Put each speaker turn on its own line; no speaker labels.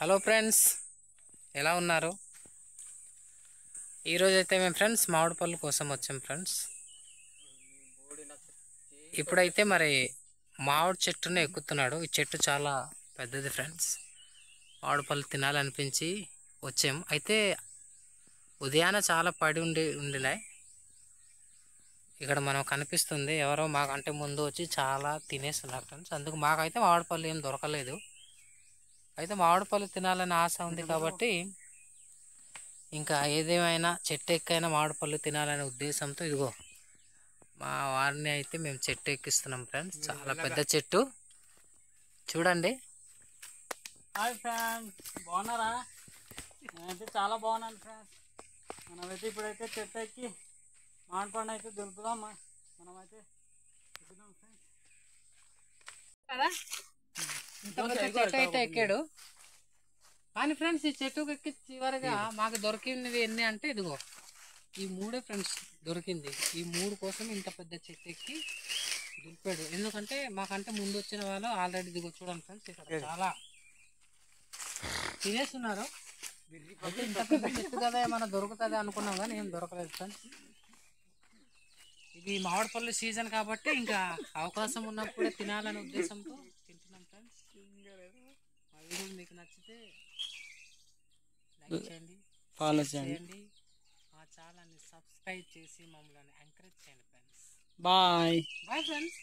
Hello friends, ఎలా ఉన్నారు? ఈరోజు అయితే మేము ఫ్రెండ్స్ మామిడి పళ్ళు కోసం వచ్చాం ఫ్రెండ్స్. ఇప్పుడైతే మరి మామిడి చెట్టును ఎక్కుతున్నాడు. ఈ చెట్టు చాలా పెద్దది ఫ్రెండ్స్. మామిడి పళ్ళు తినాలనిపించి వచ్చాం. అయితే ఉదయాన చాలా పడి ఉండినాయి. ఇక్కడ మనం కనిపిస్తుంది, ఎవరో మాకంటే ముందు వచ్చి చాలా తినేస్తున్నారు ఫ్రెండ్స్. అందుకు మాకైతే మామిడి పళ్ళు ఏం దొరకలేదు. అయితే మామిడి పళ్ళు తినాలని ఆశ ఉంది కాబట్టి ఇంకా ఏదేమైనా చెట్టు ఎక్కైనా మామిడి పళ్ళు తినాలనే ఉద్దేశంతో ఇదిగో మా వారిని అయితే మేము చెట్టు ఎక్కిస్తున్నాం ఫ్రెండ్స్. చాలా పెద్ద చెట్టు చూడండి.
హాయ్ ఫ్రెండ్స్, బాగున్నారా? నేనైతే చాలా బాగున్నాను ఫ్రెండ్స్. మనమైతే ఇప్పుడైతే చెట్టు ఎక్కి మామిడి పండు అయితే దొరుకుదాం. మనమైతే ఎక్కుదాం ఫ్రెండ్స్
కదా. ఇంత పెద్ద చెట్టు అయితే ఎక్కాడు. కానీ ఫ్రెండ్స్ ఈ చెట్టుకు ఎక్కి చివరిగా మాకు దొరికినవి ఎన్ని అంటే ఇదిగో ఈ మూడే ఫ్రెండ్స్ దొరికింది. ఈ మూడు కోసం ఇంత పెద్ద చెట్టు ఎక్కి దులిపాడు. ఎందుకంటే మాకంటే ముందు వచ్చిన వాళ్ళు ఆల్రెడీ ఇదిగో చూడండి ఫ్రెండ్స్, ఇక్కడ చాలా తినేస్తున్నారు. అయితే ఇంత పెద్ద చెట్టు కదా ఏమైనా దొరుకుతుంది అనుకున్నాం, కానీ ఏం దొరకలేదు ఫ్రెండ్స్. ఇది మామిడి పళ్ళు సీజన్ కాబట్టి ఇంకా అవకాశం ఉన్నప్పుడే తినాలనే ఉద్దేశంతో తింటున్నాం ఫ్రెండ్స్. మా వీడియో మీకు నచ్చితే లైక్ చేయండి,
ఫాలో
చేయండి, మా ఛానల్ని సబ్స్క్రైబ్ చేసి మమ్మల్ని ఎంకరేజ్ చేయండి ఫ్రెండ్స్.
Bye
bye friends.